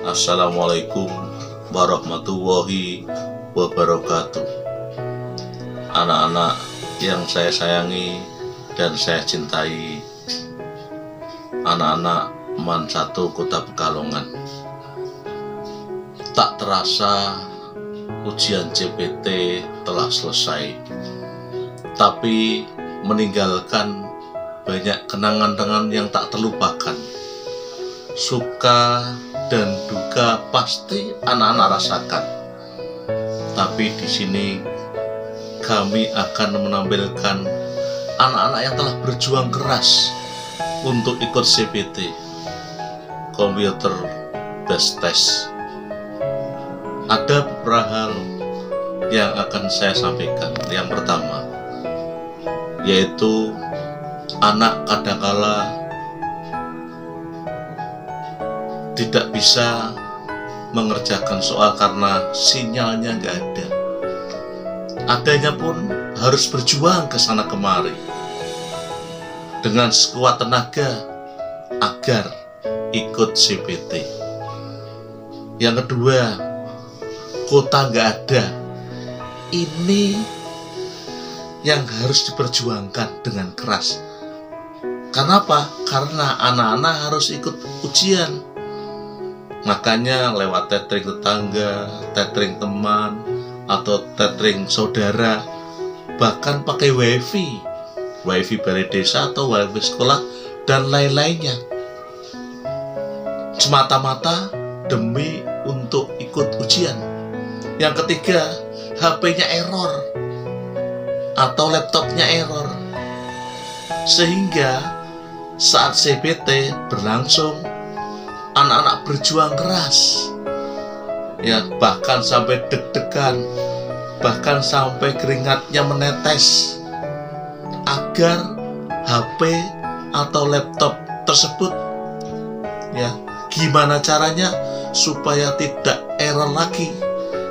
Assalamualaikum warahmatullahi wabarakatuh. Anak-anak yang saya sayangi dan saya cintai, anak-anak MAN 1 Kota Pekalongan. Tak terasa ujian CPT telah selesai, tapi meninggalkan banyak kenangan-kenangan yang tak terlupakan. Suka dan duka pasti anak-anak rasakan. Tapi di sini kami akan menampilkan anak-anak yang telah berjuang keras untuk ikut CPT, Computer Based Test. Ada beberapa hal yang akan saya sampaikan. Yang pertama, yaitu anak kadangkala tidak bisa mengerjakan soal karena sinyalnya nggak ada. Adanya pun harus berjuang ke sana kemari dengan sekuat tenaga agar ikut CPT. Yang kedua, kuota nggak ada. Ini yang harus diperjuangkan dengan keras. Kenapa? Karena anak-anak harus ikut ujian. Makanya lewat tethering tetangga, tethering teman, atau tethering saudara, bahkan pakai wifi balai desa atau wifi sekolah, dan lain-lainnya, semata-mata demi untuk ikut ujian. Yang ketiga, HP-nya error atau laptopnya error, sehingga saat CPT berlangsung anak-anak berjuang keras, ya, bahkan sampai deg-degan, bahkan sampai keringatnya menetes agar HP atau laptop tersebut, ya, gimana caranya supaya tidak error lagi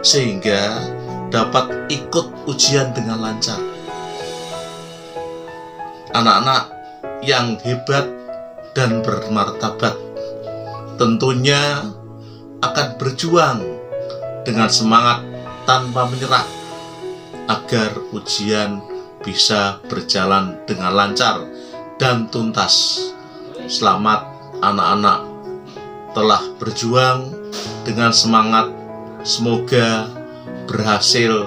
sehingga dapat ikut ujian dengan lancar. Anak-anak yang hebat dan bermartabat tentunya akan berjuang dengan semangat tanpa menyerah agar ujian bisa berjalan dengan lancar dan tuntas. Selamat anak-anak telah berjuang dengan semangat. Semoga berhasil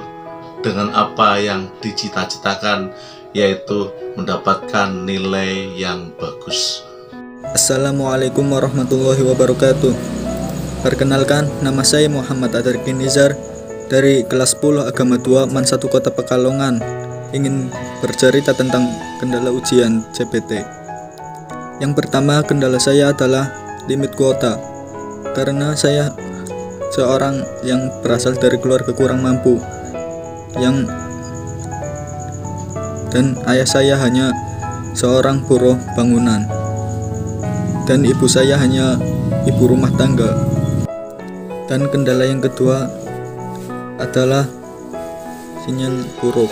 dengan apa yang dicita-citakan, yaitu mendapatkan nilai yang bagus. Assalamualaikum warahmatullahi wabarakatuh. Perkenalkan, nama saya Muhammad Adarkin Nizar dari kelas 10 Agama 2 MAN 1 Kota Pekalongan. Ingin bercerita tentang kendala ujian CPT. Yang pertama, kendala saya adalah limit kuota. Karena saya seorang yang berasal dari keluarga kurang mampu, dan ayah saya hanya seorang buruh bangunan, dan ibu saya hanya ibu rumah tangga. Dan kendala yang kedua adalah sinyal buruk,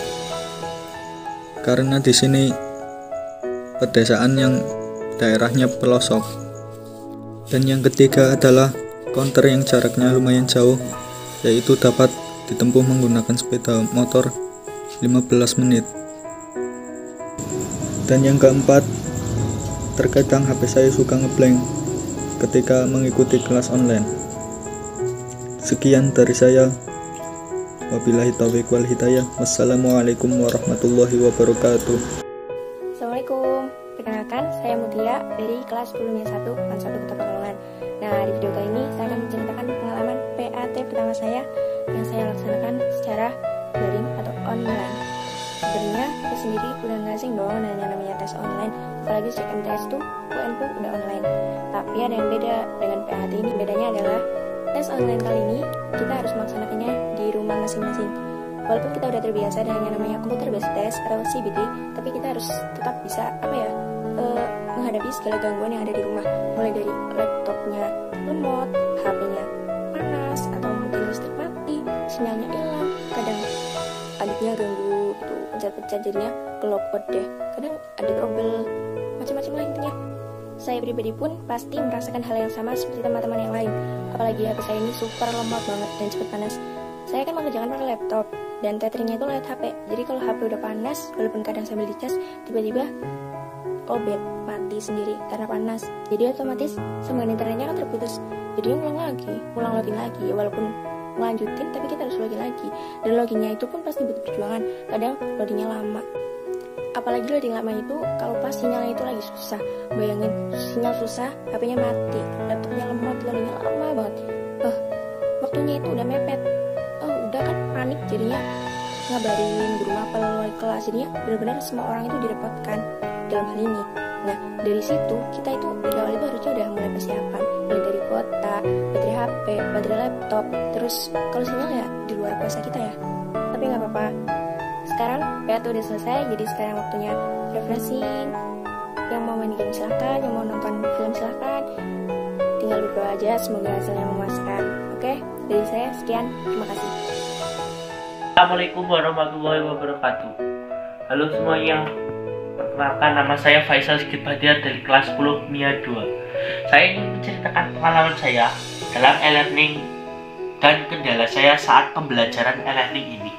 karena di sini pedesaan yang daerahnya pelosok. Dan yang ketiga adalah counter yang jaraknya lumayan jauh, yaitu dapat ditempuh menggunakan sepeda motor 15 menit. Dan yang keempat, terkadang HP saya suka ngeblank ketika mengikuti kelas online. Sekian dari saya. Wabillahi taufiq wal hidayah. Wassalamualaikum warahmatullahi wabarakatuh. Assalamualaikum. Perkenalkan, saya Mutia dari kelas 10 1 MAN 1 Kota Pekalongan. Nah, di video kali ini saya akan menceritakan pengalaman PAT pertama saya yang saya laksanakan secara daring atau online. Sebenarnya kita sendiri udah nggak asing dong dengan yang namanya tes online, apalagi cek MTS tuh UN pun udah online. Tapi ada yang beda dengan PAT ini. Bedanya adalah tes online kali ini kita harus melaksanakannya di rumah masing-masing. Walaupun kita udah terbiasa dengan yang namanya computer based test atau CBT, tapi kita harus tetap bisa menghadapi segala gangguan yang ada di rumah, mulai dari laptopnya lemot, HP-nya panas, atau mungkin listrik mati, sinyalnya hilang, kadang adiknya ganggu itu pencet-pencet jadinya kelopot deh, kadang ada trouble macam-macam lah intinya. Saya pribadi pun pasti merasakan hal yang sama seperti teman-teman yang lain. Apalagi HP saya ini super lemot banget dan cepat panas. Saya kan mengerjakan pakai laptop dan tethering-nya itu lewat HP. Jadi kalau HP udah panas, walaupun kadang sambil dicas, tiba-tiba lowbat, mati sendiri karena panas. Jadi otomatis sambungan internetnya kan terputus. Jadi ulang login lagi. Walaupun melanjutin, tapi kita harus login lagi. Dan loginnya itu pun pasti butuh perjuangan. Kadang loadingnya lama. Apalagi loading lama itu kalau pas sinyalnya itu lagi susah. Bayangin, sinyal susah, HP-nya mati, laptopnya lemot, loadingnya lama banget. Waktunya itu udah mepet. Udah kan panik jadinya, ngabarin guru mapel, wali kelas. Jadinya benar-benar semua orang itu direpotkan dalam hal ini. Nah, dari situ kita itu dari awal itu harusnya udah mulai persiapan, mulai dari kuota, baterai HP, baterai laptop, terus kalau sinyal ya di luar kuasa kita ya. Tapi nggak apa-apa. Sekarang PA udah selesai, jadi sekarang waktunya refreshing. Yang mau main game silahkan, yang mau nonton film silahkan. Tinggal berdoa aja, semoga hasilnya memuaskan. Oke, dari saya sekian, terima kasih. Assalamualaikum warahmatullahi wabarakatuh. Halo semuanya. Perkenalkan, nama saya Faisal Sigit Bahtiar dari kelas 10 MIA 2. Saya ingin menceritakan pengalaman saya dalam e-learning dan kendala saya saat pembelajaran e-learning ini.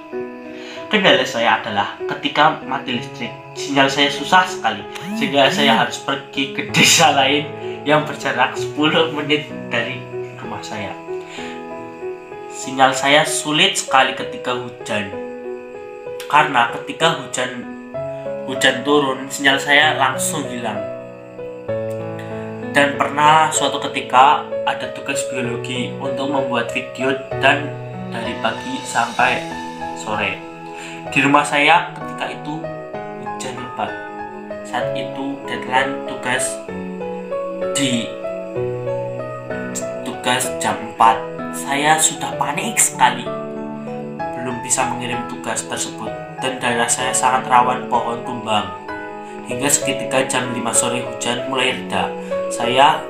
Kendala saya adalah ketika mati listrik, sinyal saya susah sekali, sehingga saya harus pergi ke desa lain yang berjarak 10 menit dari rumah saya. Sinyal saya sulit sekali ketika hujan, karena ketika hujan turun, sinyal saya langsung hilang. Dan pernah suatu ketika ada tugas biologi untuk membuat video dan dari pagi sampai sore. Di rumah saya ketika itu hujan lebat. Saat itu deadline tugas jam 4. Saya sudah panik sekali, belum bisa mengirim tugas tersebut, dan daerah saya sangat rawan pohon tumbang. Hingga seketika jam 5 sore hujan mulai reda. Saya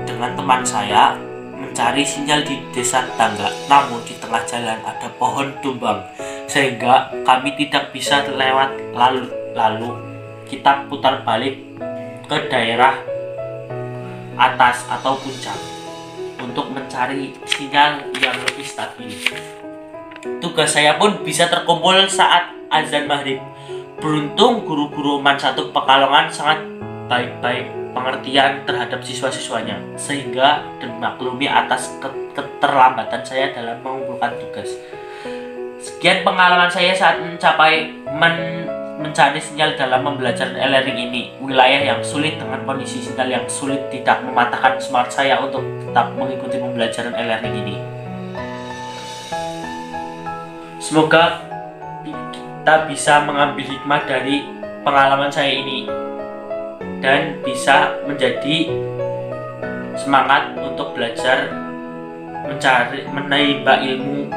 dengan teman saya mencari sinyal di desa tetangga, namun di tengah jalan ada pohon tumbang, sehingga kami tidak bisa lewat. Lalu kita putar balik ke daerah atas atau puncak untuk mencari sinyal yang lebih stabil. Tugas saya pun bisa terkumpul saat azan maghrib. Beruntung guru-guru MAN 1 Pekalongan sangat baik-baik pengertian terhadap siswa-siswanya, sehingga memaklumi atas keterlambatan saya dalam mengumpulkan tugas. Sekian pengalaman saya saat mencari sinyal dalam pembelajaran e-learning ini. Wilayah yang sulit dengan kondisi sinyal yang sulit tidak mematahkan semangat saya untuk tetap mengikuti pembelajaran e-learning ini. Semoga kita bisa mengambil hikmah dari pengalaman saya ini dan bisa menjadi semangat untuk belajar, menimba ilmu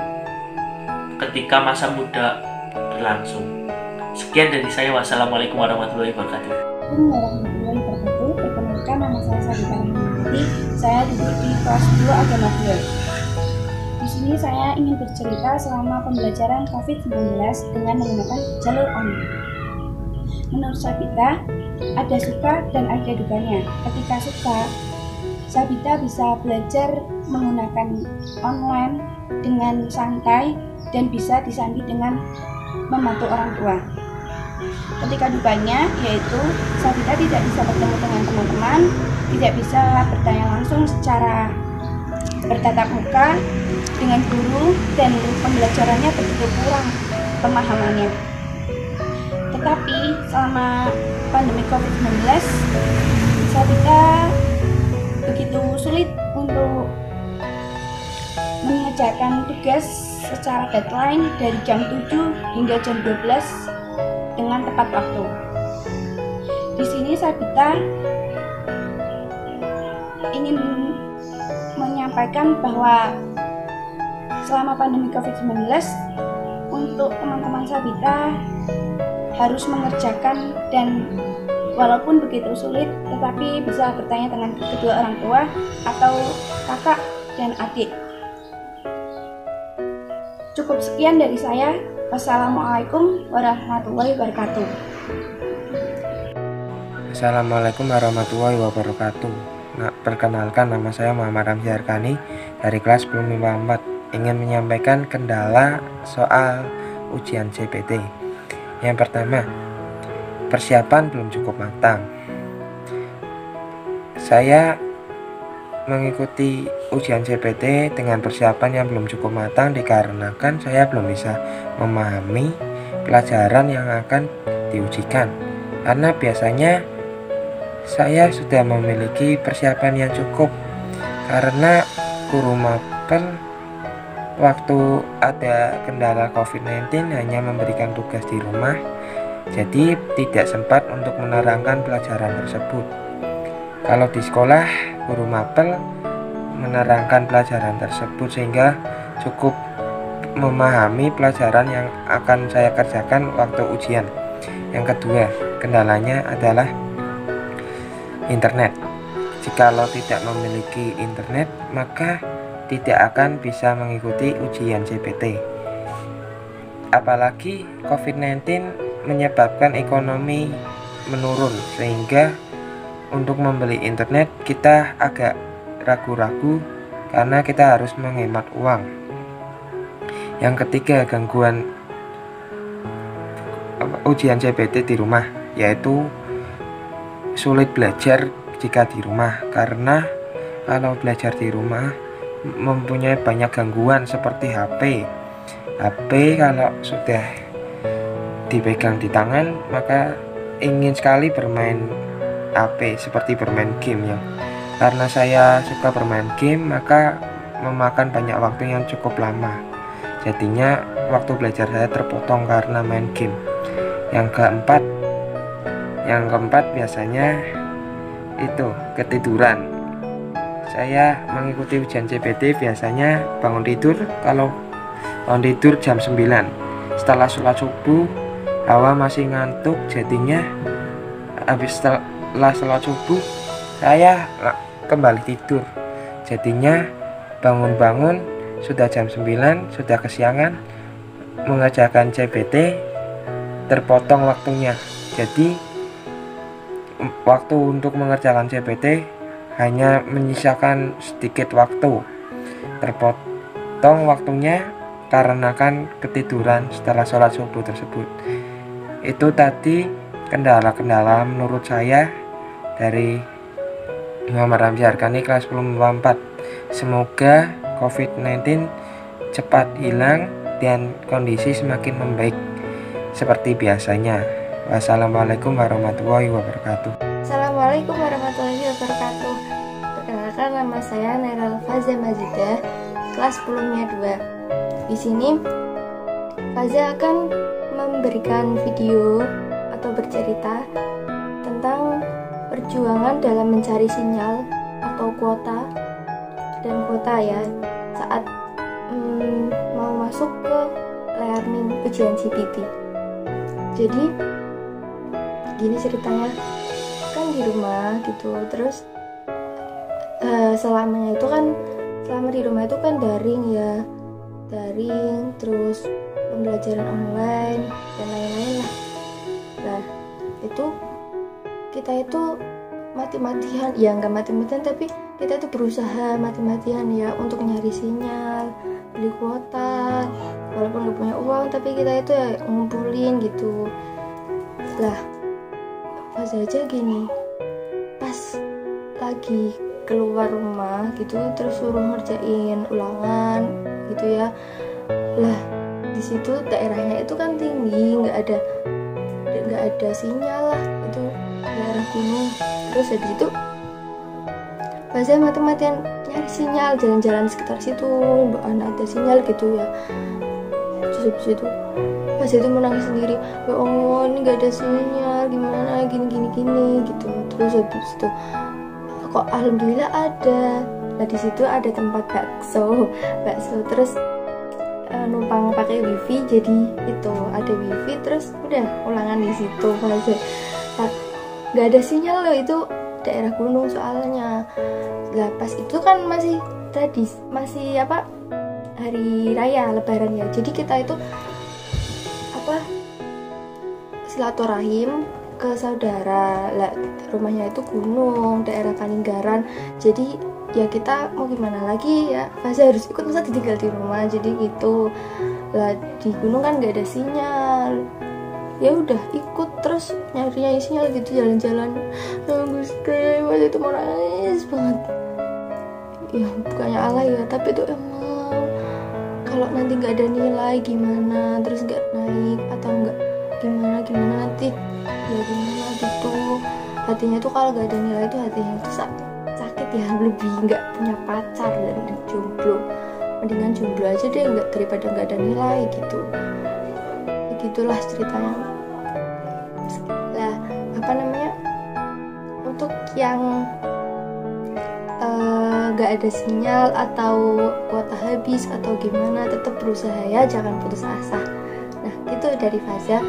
ketika masa muda berlangsung. Sekian dari saya. Wassalamualaikum warahmatullahi wabarakatuh. Assalamualaikum warahmatullahi wabarakatuh. Perkenalkan, nama saya Sabita Rahmanti. Saya duduk di kelas 2 Agama 2. Di sini saya ingin bercerita selama pembelajaran COVID-19 dengan menggunakan jalur online. Menurut Sabita, ada suka dan ada dukanya. Ketika suka, Sabita bisa belajar menggunakan online dengan santai dan bisa disambi dengan membantu orang tua. Ketika dukanya, yaitu Sabita tidak bisa bertemu dengan teman-teman, tidak bisa bertanya langsung secara bertatap muka dengan guru, dan pembelajarannya begitu kurang pemahamannya. Tetapi selama pandemi COVID-19, Sabita begitu sulit untuk mengerjakan tugas secara deadline dari jam 7 hingga jam 12 dengan tepat waktu. Di sini Sabita ingin menyampaikan bahwa selama pandemi COVID-19, untuk teman-teman Sabita harus mengerjakan, dan walaupun begitu sulit, tetapi bisa bertanya dengan kedua orang tua atau kakak dan adik. Cukup sekian dari saya. Wassalamualaikum warahmatullahi wabarakatuh. Assalamualaikum warahmatullahi wabarakatuh. Perkenalkan, nama saya Muhammad Ramzi Arkani dari kelas 10 MIPA 4. Ingin menyampaikan kendala soal ujian CPT. Yang pertama, persiapan belum cukup matang. Saya mengikuti ujian CPT dengan persiapan yang belum cukup matang dikarenakan saya belum bisa memahami pelajaran yang akan diujikan. Karena biasanya saya sudah memiliki persiapan yang cukup, karena guru mapel waktu ada kendala COVID-19 hanya memberikan tugas di rumah, jadi tidak sempat untuk menerangkan pelajaran tersebut. Kalau di sekolah, guru mapel menerangkan pelajaran tersebut sehingga cukup memahami pelajaran yang akan saya kerjakan waktu ujian. Yang kedua, kendalanya adalah internet. Jikalau tidak memiliki internet, maka tidak akan bisa mengikuti ujian CPT. Apalagi COVID-19 menyebabkan ekonomi menurun, sehingga untuk membeli internet kita agak ragu-ragu karena kita harus menghemat uang. Yang ketiga, gangguan ujian CPT di rumah, yaitu sulit belajar jika di rumah, karena kalau belajar di rumah mempunyai banyak gangguan seperti HP kalau sudah dipegang di tangan maka ingin sekali bermain HP seperti bermain game ya. Karena saya suka bermain game, maka memakan banyak waktu yang cukup lama. Jadinya waktu belajar saya terpotong karena main game. Yang keempat biasanya itu ketiduran. Saya mengikuti ujian CPT biasanya bangun tidur, kalau bangun tidur jam 9. Setelah sholat subuh hawa masih ngantuk, jadinya habis setelah sholat subuh saya kembali tidur, jadinya bangun-bangun sudah jam 9, sudah kesiangan. Mengerjakan CPT terpotong waktunya, jadi waktu untuk mengerjakan CPT hanya menyisakan sedikit waktu, terpotong waktunya karena kan ketiduran setelah sholat subuh tersebut. Itu tadi kendala-kendala menurut saya dari Muhammad Ramzi Arkani kelas 10 MIPA 4. Semoga COVID-19 cepat hilang dan kondisi semakin membaik seperti biasanya. Wassalamualaikum warahmatullahi wabarakatuh. Assalamualaikum warahmatullahi wabarakatuh. Perkenalkan, nama saya Nairul Faza Mazidah, kelas 10 MIPA 2. Di sini Faza akan memberikan video atau bercerita tentang perjuangan dalam mencari sinyal atau kuota ya saat mau masuk ke learning ujian CPT. Jadi gini ceritanya, kan di rumah gitu, terus selama di rumah itu kan daring, terus pembelajaran online dan lain-lain lah. Nah itu kita itu mati-matian, ya nggak mati-matian tapi kita itu berusaha mati-matian ya untuk nyari sinyal, beli kuota, walaupun nggak punya uang tapi kita itu ya ngumpulin gitu lah. Pas aja gini, pas lagi keluar rumah gitu terus suruh ngerjain ulangan gitu ya lah, di situ daerahnya itu kan tinggi, nggak ada sinyal lah, itu daerah gunung. Terus habis itu pas saya mati-matian nyari sinyal, jalan-jalan sekitar situ, ada sinyal gitu ya. Terus habis itu pas itu menangis sendiri, ya Allah ini nggak ada sinyal, gimana gini gitu. Terus habis itu kok alhamdulillah ada. Nah di situ ada tempat bakso terus numpang pakai wifi, jadi itu ada wifi, terus udah ulangan di situ aja. Nggak ada sinyal loh, itu daerah gunung soalnya. Lah pas itu kan masih hari raya lebaran ya, jadi kita itu silaturahim ke saudara lah, rumahnya itu gunung, daerah Paninggaran. Jadi ya kita mau gimana lagi ya, masih harus ikut, masa ditinggal di rumah. Jadi gitu lah, di gunung kan nggak ada sinyal, ya udah ikut terus nyari sinyal gitu, jalan-jalan. Nangis deh, waktu itu mau nangis banget ya, bukannya alay ya, tapi itu emang kalau nanti nggak ada nilai gimana, terus nggak naik atau nggak gimana nanti ya gimana gitu. Hatinya tuh kalau nggak ada nilai itu hatinya tuh sakit ya, lebih nggak punya pacar dan jomblo. Mendingan jomblo aja deh, nggak daripada nggak ada nilai gitu. Begitulah ceritanya. Lah apa namanya, untuk yang nggak ada sinyal atau kuota habis atau gimana, tetap berusaha ya, jangan putus asa. Nah itu dari Faza.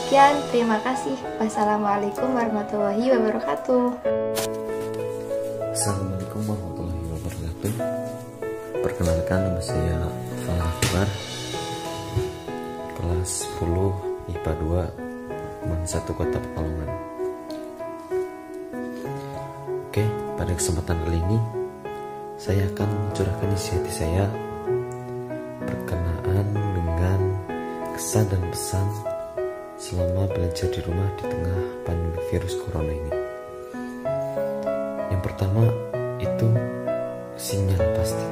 Sekian, terima kasih. Wassalamualaikum warahmatullahi wabarakatuh. Assalamualaikum warahmatullahi wabarakatuh. Perkenalkan, nama saya Falah Akbar, kelas 10 IPA 2 MAN 1 Kota Pekalongan. Oke, pada kesempatan kali ini saya akan mencurahkan isi hati saya berkenaan dengan kesan dan pesan selama belajar di rumah di tengah pandemi virus corona ini. Yang pertama itu sinyal pasti.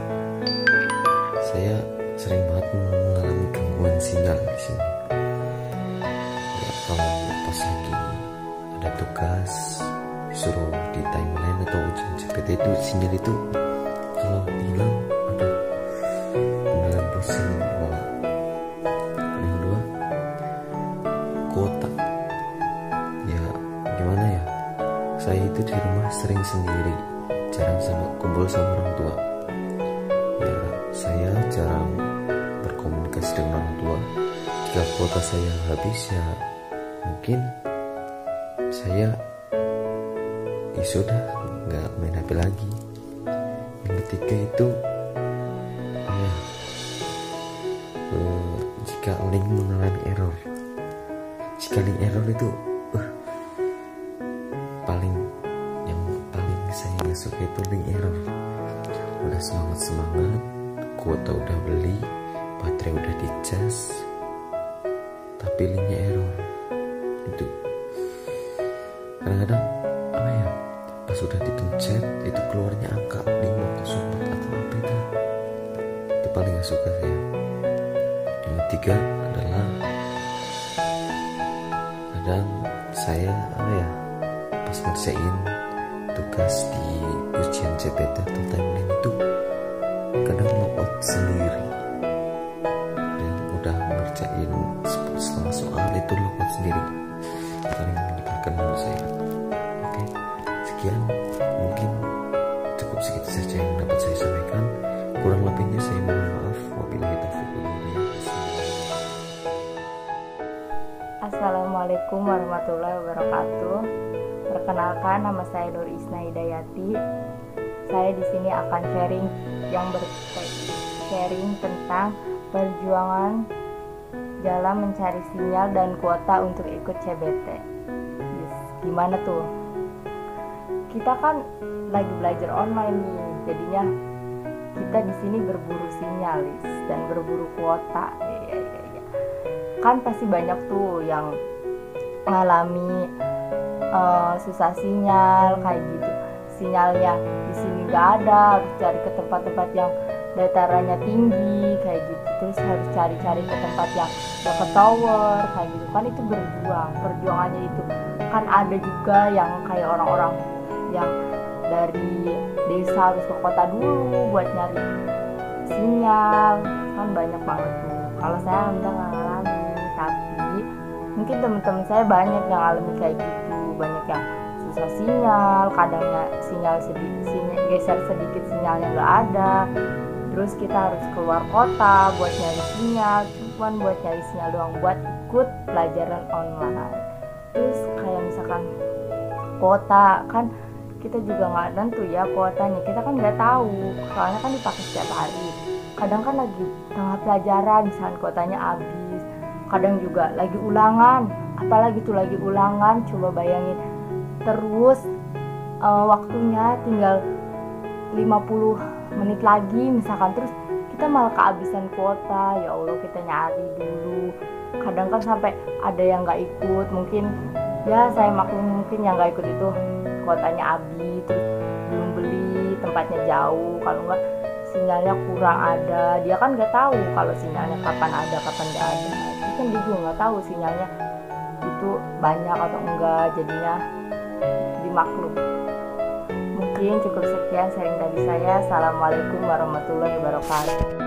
Saya sering banget mengalami gangguan sinyal di sini. Ya, kalau pas lagi ada tugas disuruh di timeline atau ujian CPT itu sinyal itu kalau hilang, aduh beneran pusing kepala. Yang kedua, kuota. Ya gimana ya, saya itu di rumah sering sendiri, jarang kumpul sama orang tua. Ya saya jarang berkomunikasi dengan orang tua. Jika kuota saya habis ya mungkin saya ya sudah nggak main HP lagi. Yang ketiga itu jika link mengalami error. Jika link error itu yang paling saya nggak suka itu link error. Udah semangat, kuota udah beli, baterai udah dicas, tapi linknya error. Itu kadang-kadang pas udah dipencet itu keluarnya angka 504 atau apa itu paling gak suka saya. Yang ketiga adalah kadang saya pas ngerjain tugas di ujian CPT atau timeline itu kadang logout sendiri, dan udah ngerjain 10 soal itu logout sendiri, paling menyebalkan menurut saya. Oke, sekian, mungkin cukup segitu saja yang dapat saya sampaikan. Kurang lebihnya saya mohon maaf. Wabillahi taufiq wal hidayah. Assalamualaikum warahmatullahi wabarakatuh. Perkenalkan, nama saya Nur Isna Hidayati. Saya di sini akan sharing tentang perjuangan dalam mencari sinyal dan kuota untuk ikut CBT. Gimana tuh? Kita kan lagi belajar online nih, jadinya kita di sini berburu sinyal dan berburu kuota. Kan pasti banyak tuh yang mengalami susah sinyal kayak gitu. Sinyalnya di sini nggak ada, harus cari ke tempat-tempat yang datarannya tinggi kayak gitu. Terus harus cari-cari ke tempat yang dekat tower kayak gitu. Kan itu perjuangannya itu. Kan ada juga yang kayak orang-orang yang dari desa harus ke kota dulu buat nyari sinyal, kan banyak banget tuh. Kalau saya alhamdulillah nggak ngalamin, tapi mungkin teman-teman saya banyak yang alami kayak gitu, banyak yang susah sinyal, kadangnya sinyal geser sedikit sinyalnya nggak ada, terus kita harus keluar kota buat nyari sinyal, cuman buat nyari sinyal doang buat ikut pelajaran online. Terus kayak misalkan kuota, kan kita juga nggak tentu ya kuotanya, kita kan nggak tahu, soalnya kan dipakai setiap hari. Kadang kan lagi tengah pelajaran misalkan kuotanya habis, kadang juga lagi ulangan apalagi tuh lagi ulangan, coba bayangin. Terus waktunya tinggal 50 menit lagi misalkan, terus kita malah kehabisan kuota. Ya Allah, kita nyari dulu, kadang kan sampai ada yang nggak ikut. Mungkin ya saya maklum, mungkin yang nggak ikut itu kuotanya habis, terus belum beli, tempatnya jauh, kalau nggak sinyalnya kurang ada. Dia kan nggak tahu kalau sinyalnya kapan ada kapan nggak ada. Jadi kan dia juga nggak tahu sinyalnya itu banyak atau enggak, jadinya dimaklum. Mungkin cukup sekian sharing dari saya. Assalamualaikum warahmatullahi wabarakatuh.